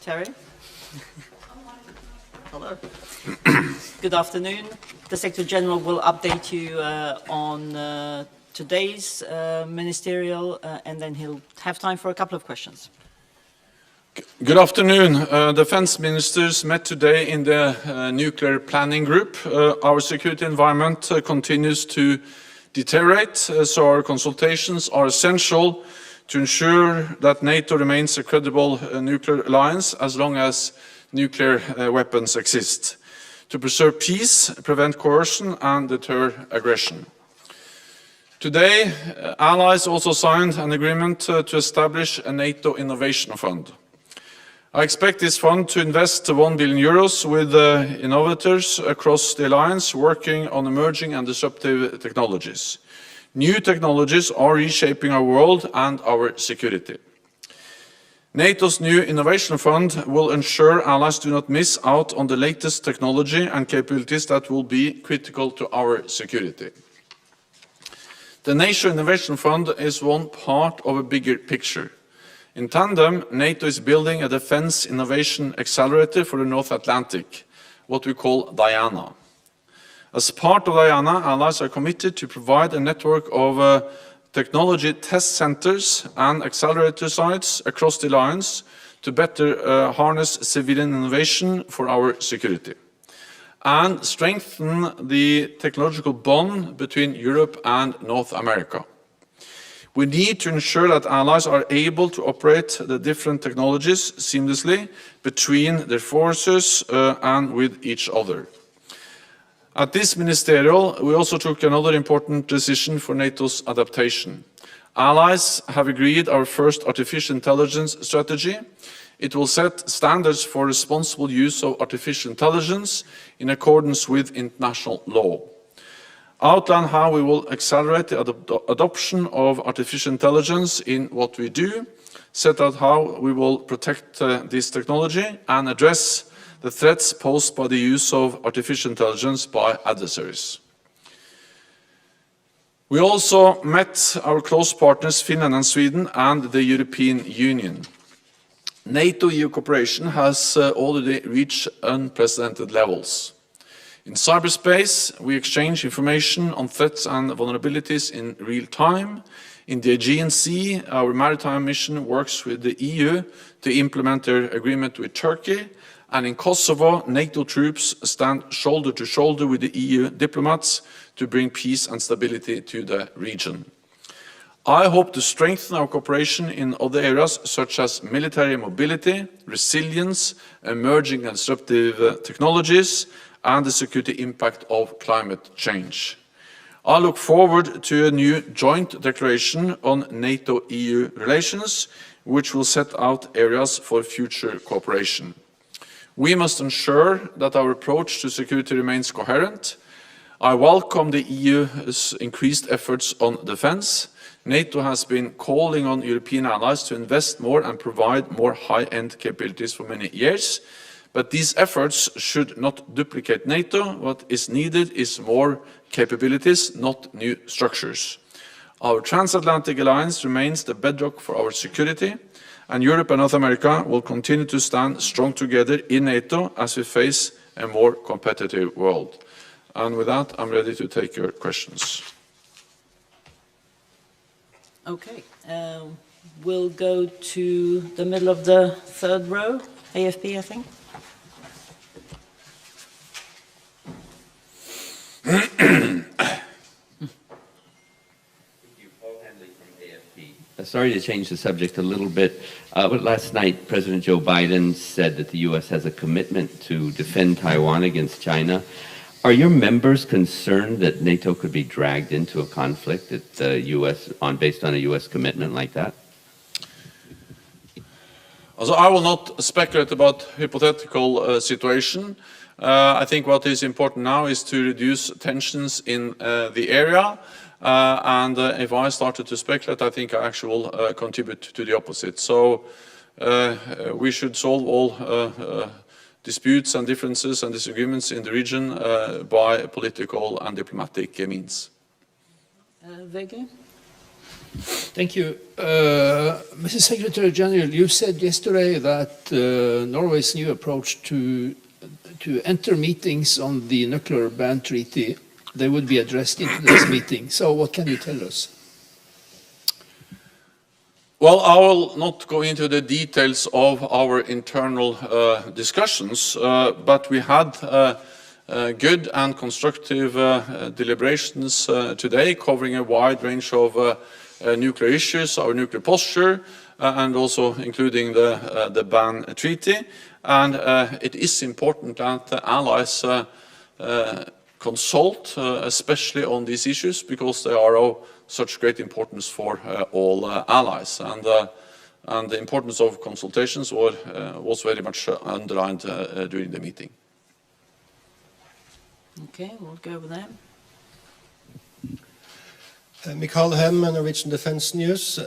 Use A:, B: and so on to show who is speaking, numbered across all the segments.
A: Terry. Hello. Good afternoon. The Secretary General will update you on today's ministerial, and then he'll have time for a couple of questions.
B: Good afternoon. Defense ministers met today in the nuclear planning group. Our security environment continues to deteriorate, so our consultations are essential to ensure that NATO remains a credible nuclear alliance as long as nuclear weapons exist, to preserve peace, prevent coercion and deter aggression. Today, allies also signed an agreement to establish a NATO Innovation Fund. I expect this fund to invest €1 billion with innovators across the alliance working on emerging and disruptive technologies. New technologies are reshaping our world and our security. NATO's new Innovation Fund will ensure allies do not miss out on the latest technology and capabilities that will be critical to our security. The NATO Innovation Fund is one part of a bigger picture. In tandem, NATO is building a defense innovation accelerator for the North Atlantic, what we call Diana. As part of Diana, allies are committed to provide a network of technology test centers and accelerator sites across the alliance to better harness civilian innovation for our security and strengthen the technological bond between Europe and North America. We need to ensure that allies are able to operate the different technologies seamlessly between their forces and with each other. At this ministerial, we also took another important decision for NATO's adaptation. Allies have agreed our first artificial intelligence strategy. It will set standards for responsible use of artificial intelligence in accordance with international law. Outline how we will accelerate the adoption of artificial intelligence in what we do, set out how we will protect this technology and address the threats posed by the use of artificial intelligence by adversaries. We also met our close partners Finland and Sweden and the European Union. NATO-EU cooperation has already reached unprecedented levels. In cyberspace, we exchange information on threats and vulnerabilities in real time. In the Aegean Sea, our maritime mission works with the EU to implement their agreement with Turkey. And in Kosovo, NATO troops stand shoulder to shoulder with the EU diplomats to bring peace and stability to the region. I hope to strengthen our cooperation in other areas such as military mobility, resilience, emerging and disruptive technologies, and the security impact of climate change. I look forward to a new joint declaration on NATO-EU relations, which will set out areas for future cooperation. We must ensure that our approach to security remains coherent. I welcome the EU's increased efforts on defense. NATO has been calling on European allies to invest more and provide more high-end capabilities for many years. But these efforts should not duplicate NATO. What is needed is more capabilities, not new structures. Our transatlantic alliance remains the bedrock for our security, and Europe and North America will continue to stand strong together in NATO as we face a more competitive world. And with that, I'm ready to take your questions.
A: Okay, we'll go to the middle of the third row, AFP, I think.
C: Sorry to change the subject a little bit, but last night President Joe Biden said that the U.S. has a commitment to defend Taiwan against China. Are your members concerned that NATO could be dragged into a conflict at the U.S. based on a U.S. commitment like that?
B: Also, I will not speculate about hypothetical situation. I think what is important now is to reduce tensions in the area. And if I started to speculate, I think I actually will contribute to the opposite. So we should solve all disputes and differences and disagreements in the region by political and diplomatic means.
A: Vege?
D: Thank you. Mrs. Secretary General, you said yesterday that Norway's new approach to enter meetings on the nuclear ban treaty, they would be addressed in this meeting. So what can you tell us?
B: Well, I will not go into the details of our internal discussions, but we had good and constructive deliberations today, covering a wide range of nuclear issues, our nuclear posture, and also including the ban treaty. And it is important that the allies consult, especially on these issues, because they are of such great importance for all allies. And the importance of consultations was very much underlined during the meeting.
A: Okay, we'll go with them.
E: Mikael Hem, Norwegian Defense News.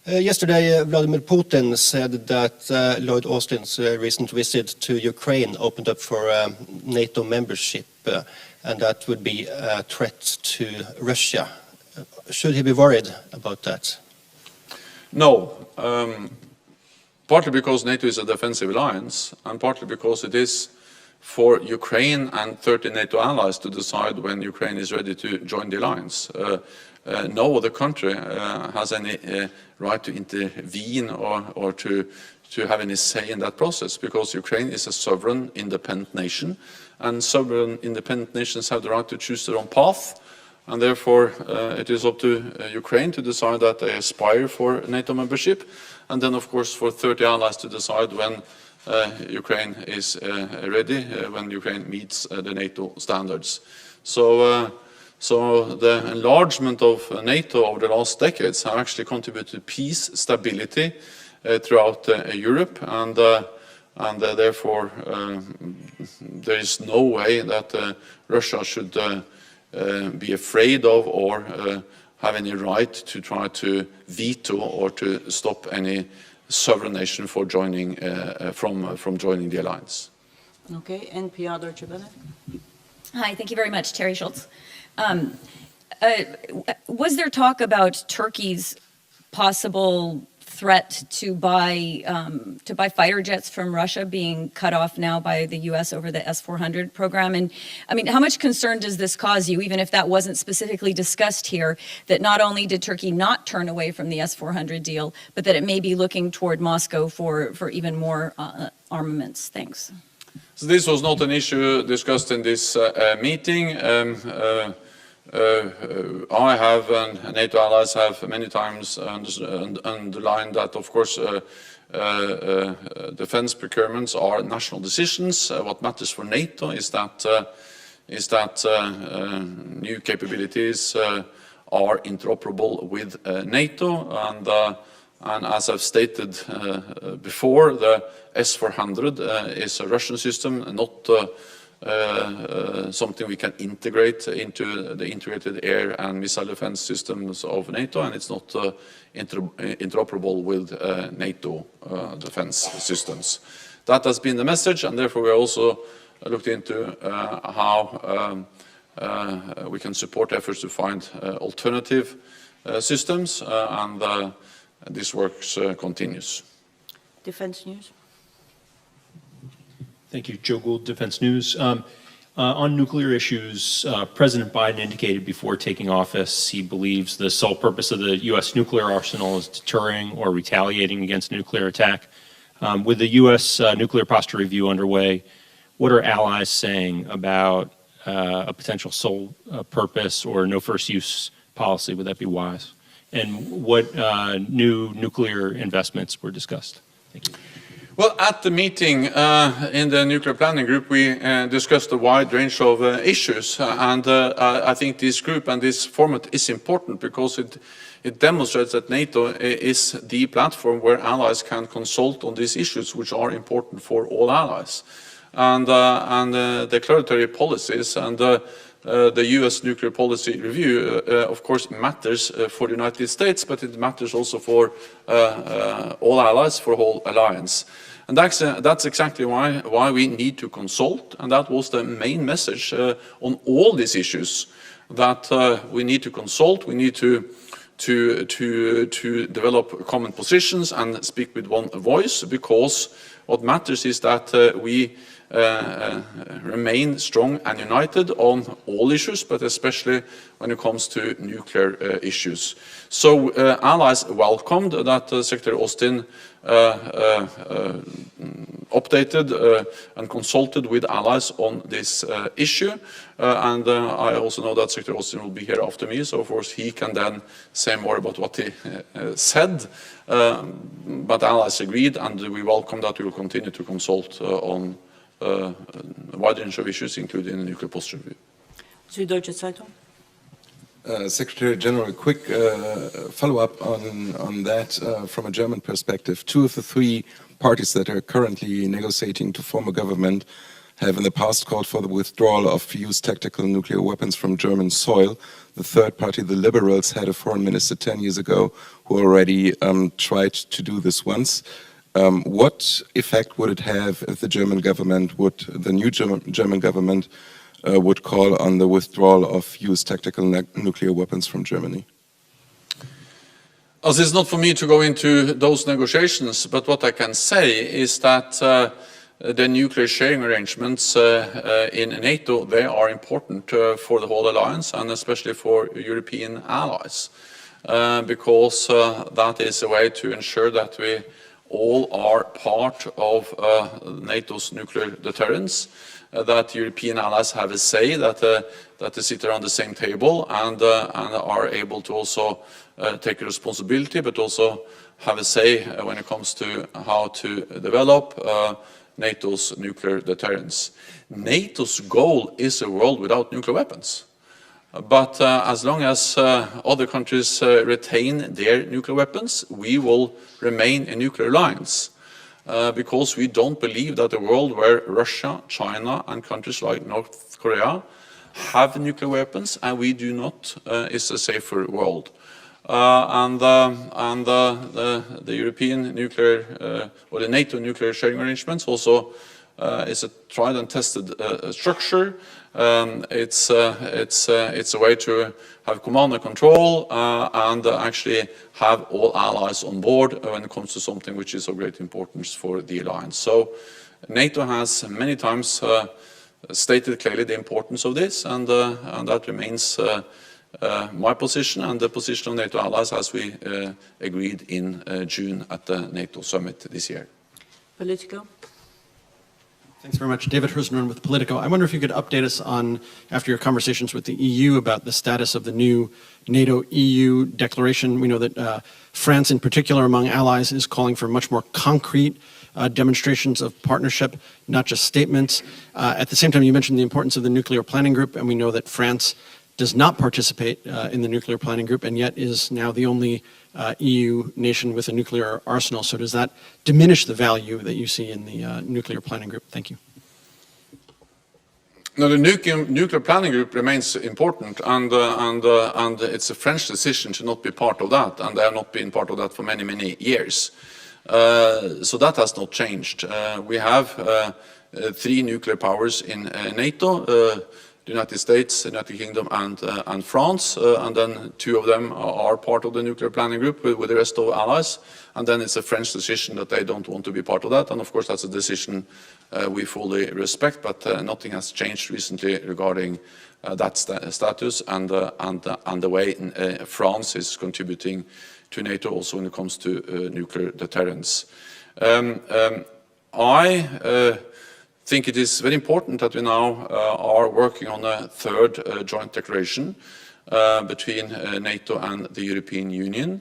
E: Yesterday, Vladimir Putin said that Lloyd Austin's recent visit to Ukraine opened up for NATO membership, and that would be a threat to Russia. Should he be worried about that?
B: No, partly because NATO is a defensive alliance, and partly because it is for Ukraine and 30 NATO allies to decide when Ukraine is ready to join the alliance. No other country has any right to intervene or to have any say in that process, because Ukraine is a sovereign, independent nation, and sovereign, independent nations have the right to choose their own path, and therefore it is up to Ukraine to decide that they aspire for NATO membership, and then of course for 30 allies to decide when Ukraine is ready, when Ukraine meets the NATO standards. So the enlargement of NATO over the last decades have actually contributed to peace, stability throughout Europe, and therefore there is no way that Russia should be afraid of or have any right to try to veto or to stop any sovereign nation for joining from joining the alliance.
A: Okay, NPR Deutsche Welle.
F: Hi, thank you very much, Terry Schultz. Was there talk about Turkey's possible threat to buy fighter jets from Russia being cut off now by the U.S. over the S-400 program? And I mean, how much concern does this cause you, even if that wasn't specifically discussed here, that not only did Turkey not turn away from the S-400 deal, but that it may be looking toward Moscow for even more armaments? Thanks.
B: So this was not an issue discussed in this meeting. I have and NATO allies have many times underlined that, of course, defense procurements are national decisions. What matters for NATO is that new capabilities are interoperable with NATO, and as I've stated before, the S-400 is a Russian system, not something we can integrate into the integrated air and missile defense systems of NATO, and it's not interoperable with NATO defense systems. That has been the message, and therefore we also looked into how we can support efforts to find alternative systems, and this work continues.
A: Defense News.
G: Thank you. Joe Gould, Defense News. On nuclear issues, President Biden indicated before taking office he believes the sole purpose of the U.S. nuclear arsenal is deterring or retaliating against nuclear attack. With the U.S. nuclear posture review underway, what are allies saying about a potential sole purpose or no first use policy? Would that be wise? And what new nuclear investments were discussed? Thank you.
B: Well, at the meeting in the nuclear planning group, we discussed a wide range of issues, and I think this group and this format is important because it demonstrates that NATO is the platform where allies can consult on these issues, which are important for all allies. And declaratory policies and the U.S. nuclear policy review, of course, matters for the United States, but it matters also for all allies, for the whole alliance. And that's exactly why we need to consult, and that was the main message on all these issues, that we need to consult, we need to to develop common positions and speak with one voice, because what matters is that we remain strong and united on all issues, but especially when it comes to nuclear issues. So allies welcomed that Secretary Austin updated and consulted with allies on this issue. And I also know that Secretary Austin will be here after me, so of course he can then say more about what he said. But allies agreed, and we welcome that we will continue to consult on a wide range of issues, including the nuclear posture review.
A: Süddeutsche Zeitung.
H: Secretary General, a quick follow-up on that from a German perspective. Two of the three parties that are currently negotiating to form a government have in the past called for the withdrawal of used tactical nuclear weapons from German soil. The third party, the Liberals, had a foreign minister 10 years ago who already tried to do this once. What effect would it have if the German government the new German government would call on the withdrawal of used tactical nuclear weapons from Germany?
B: As it's not for me to go into those negotiations, but what I can say is that the nuclear sharing arrangements in NATO, they are important for the whole alliance, and especially for European allies, because that is a way to ensure that we all are part of NATO's nuclear deterrence, that European allies have a say, that they sit around the same table and are able to also take responsibility, but also have a say when it comes to how to develop NATO's nuclear deterrence. NATO's goal is a world without nuclear weapons. But as long as other countries retain their nuclear weapons, we will remain a nuclear alliance. Because we don't believe that a world where Russia, China, and countries like North Korea have nuclear weapons, and we do not, is a safer world. The European nuclear, or the NATO nuclear sharing arrangements also is a tried and tested structure. It's a way to have command and control and actually have all allies on board when it comes to something which is of great importance for the alliance. So NATO has many times stated clearly the importance of this, and that remains my position and the position of NATO allies as we agreed in June at the NATO summit this year.
A: Politico.
I: Thanks very much. David Hersner with Politico. I wonder if you could update us on, after your conversations with the EU, about the status of the new NATO-EU declaration. We know that France, in particular, among allies, is calling for much more concrete demonstrations of partnership, not just statements. At the same time, you mentioned the importance of the nuclear planning group, and we know that France does not participate in the nuclear planning group, and yet is now the only EU nation with a nuclear arsenal. So does that diminish the value that you see in the nuclear planning group? Thank you.
B: No, the nuclear planning group remains important, and it's a French decision to not be part of that, and they have not been part of that for many, many years. So that has not changed. We have 3 nuclear powers in NATO. The United States, the United Kingdom, and France, and then 2 of them are part of the nuclear planning group with the rest of allies, and then it's a French decision that they don't want to be part of that, and of course that's a decision we fully respect, but nothing has changed recently regarding that status and the way France is contributing to NATO also when it comes to nuclear deterrence. I think it is very important that we now are working on a 3rd joint declaration between NATO and the European Union.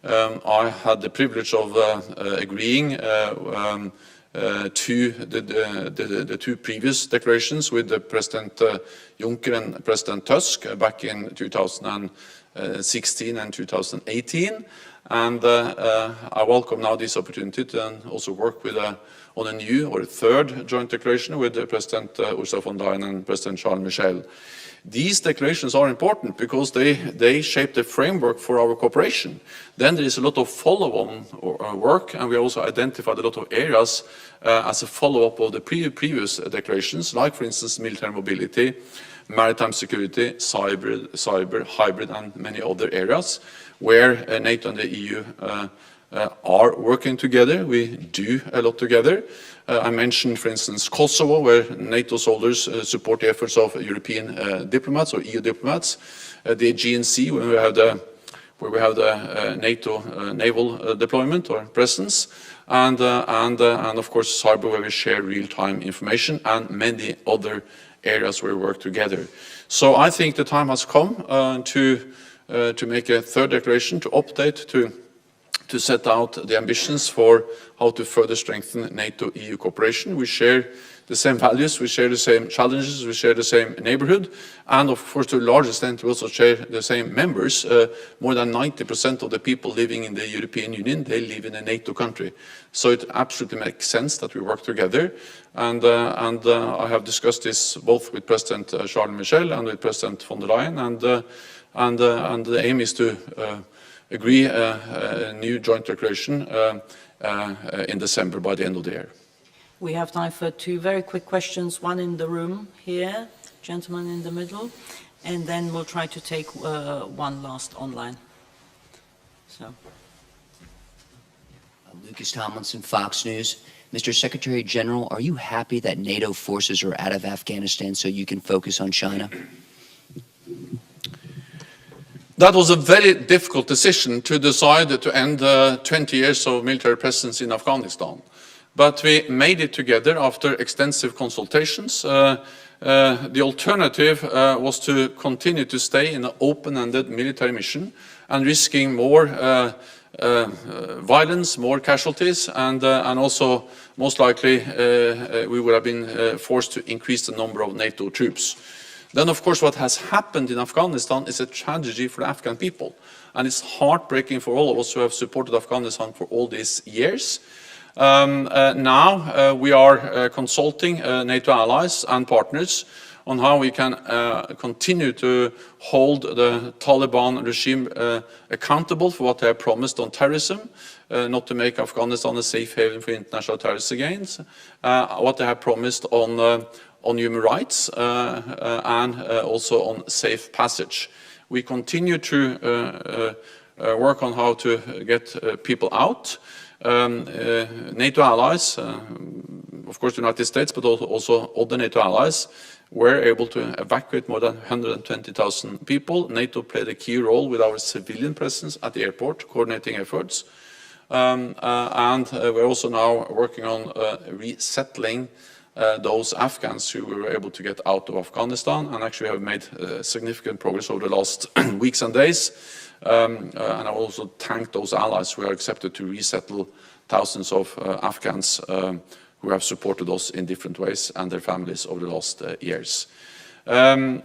B: I had the privilege of agreeing to the 2 previous declarations with President Juncker and President Tusk back in 2016 and 2018. And I welcome now this opportunity to also work with on a new or 3rd joint declaration with President Ursula von der Leyen and President Charles Michel. These declarations are important because they shape the framework for our cooperation. Then there is a lot of follow-on work, and we also identified a lot of areas as a follow-up of the previous declarations, like, for instance, military mobility, maritime security, cyber, hybrid, and many other areas where NATO and the EU are working together. We do a lot together. I mentioned, for instance, Kosovo, where NATO soldiers support the efforts of European diplomats or EU diplomats. The Aegean Sea, where we have the NATO naval deployment or presence, and of course cyber, where we share real-time information, and many other areas where we work together. So I think the time has come to make a third declaration, to update, to set out the ambitions for how to further strengthen NATO-EU cooperation. We share the same values, we share the same challenges, we share the same neighborhood, and of course to a large extent we also share the same members. More than 90% of the people living in the European Union, they live in a NATO country. So it absolutely makes sense that we work together, and I have discussed this both with President Charles Michel and with President von der Leyen, and the aim is to agree a new joint declaration in December, by the end of the year.
A: We have time for two very quick questions, one in the room here, gentleman in the middle, and then we'll try to take one last online. So.
J: Lucas Tomlinson, Fox News. Mr. Secretary General, are you happy that NATO forces are out of Afghanistan so you can focus on China?
B: That was a very difficult decision, to decide to end 20 years of military presence in Afghanistan. But we made it together after extensive consultations. The alternative was to continue to stay in an open-ended military mission and risking more violence, more casualties, and also most likely we would have been forced to increase the number of NATO troops. Then, of course, what has happened in Afghanistan is a tragedy for the Afghan people. And it's heartbreaking for all of us who have supported Afghanistan for all these years. Now we are consulting NATO allies and partners on how we can continue to hold the Taliban regime accountable for what they have promised on terrorism, not to make Afghanistan a safe haven for international terrorists again, what they have promised on human rights and also on safe passage. We continue to work on how to get people out. NATO allies, of course the United States, but also other NATO allies, were able to evacuate more than 120,000 people. NATO played a key role with our civilian presence at the airport, coordinating efforts. And we're also now working on resettling those Afghans who were able to get out of Afghanistan, and actually have made significant progress over the last weeks and days. And I also thank those allies who are accepted to resettle thousands of Afghans who have supported us in different ways, and their families over the last years. Then,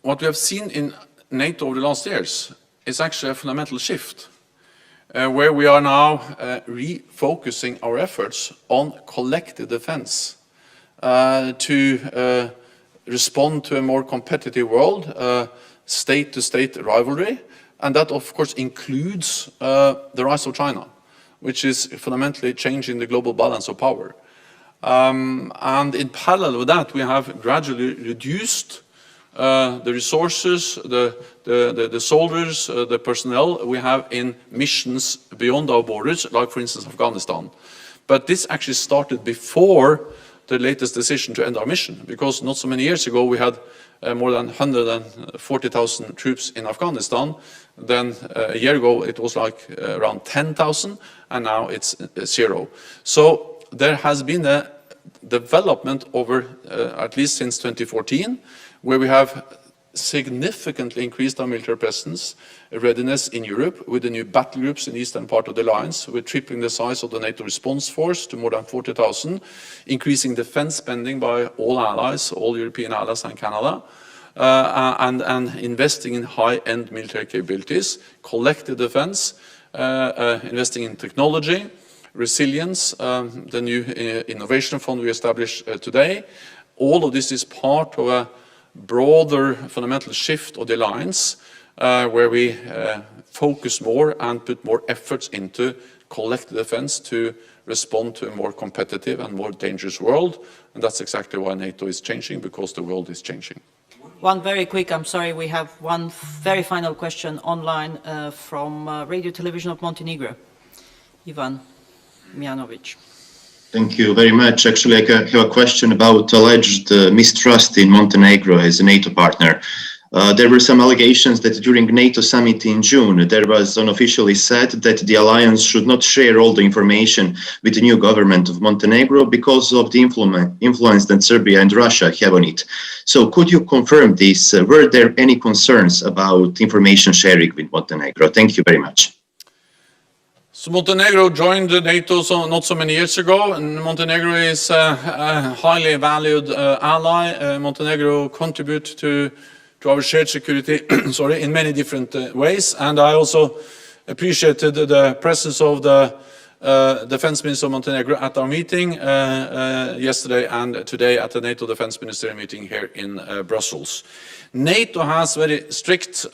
B: what we have seen in NATO over the last years is actually a fundamental shift, where we are now refocusing our efforts on collective defense to respond to a more competitive world, state-to-state rivalry, and that of course includes the rise of China, which is fundamentally changing the global balance of power. And in parallel with that, we have gradually reduced the resources, the soldiers, the personnel we have in missions beyond our borders, like for instance Afghanistan. But this actually started before the latest decision to end our mission, because not so many years ago we had more than 140,000 troops in Afghanistan. Then a year ago it was like around 10,000, and now it's 0. So there has been a development over at least since 2014, where we have significantly increased our military presence, readiness in Europe, with the new battle groups in the eastern part of the alliance. We're tripling the size of the NATO response force to more than 40,000, increasing defense spending by all allies, all European allies and Canada, and investing in high-end military capabilities, collective defense, investing in technology, resilience, the new innovation fund we established today. All of this is part of a broader fundamental shift of the alliance, where we focus more and put more efforts into collective defense to respond to a more competitive and more dangerous world. And that's exactly why NATO is changing, because the world is changing.
A: One very quick, I'm sorry, we have one very final question online from Radio Television of Montenegro. Ivan Mijanovic.
K: Thank you very much. Actually, I have a question about alleged mistrust in Montenegro as a NATO partner. There were some allegations that during NATO summit in June, there was unofficially said that the alliance should not share all the information with the new government of Montenegro because of the influence that Serbia and Russia have on it. So could you confirm this? Were there any concerns about information sharing with Montenegro? Thank you very much.
B: So Montenegro joined NATO not so many years ago, and Montenegro is a highly valued ally. Montenegro contributes to our shared security in many different ways, and I also appreciated the presence of the Defense Minister of Montenegro at our meeting yesterday and today at the NATO Defense Ministerial meeting here in Brussels. NATO has very strict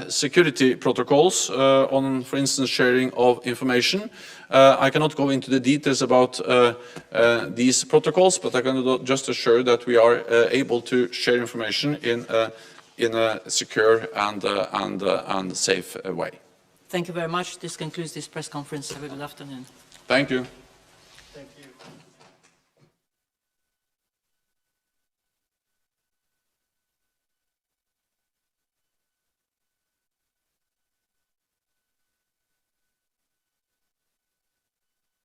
B: security protocols on, for instance, sharing of information. I cannot go into the details about these protocols, but I can just assure that we are able to share information in a secure and safe way.
A: Thank you very much. This concludes this press conference. Have a good afternoon.
B: Thank you.
I: Thank you.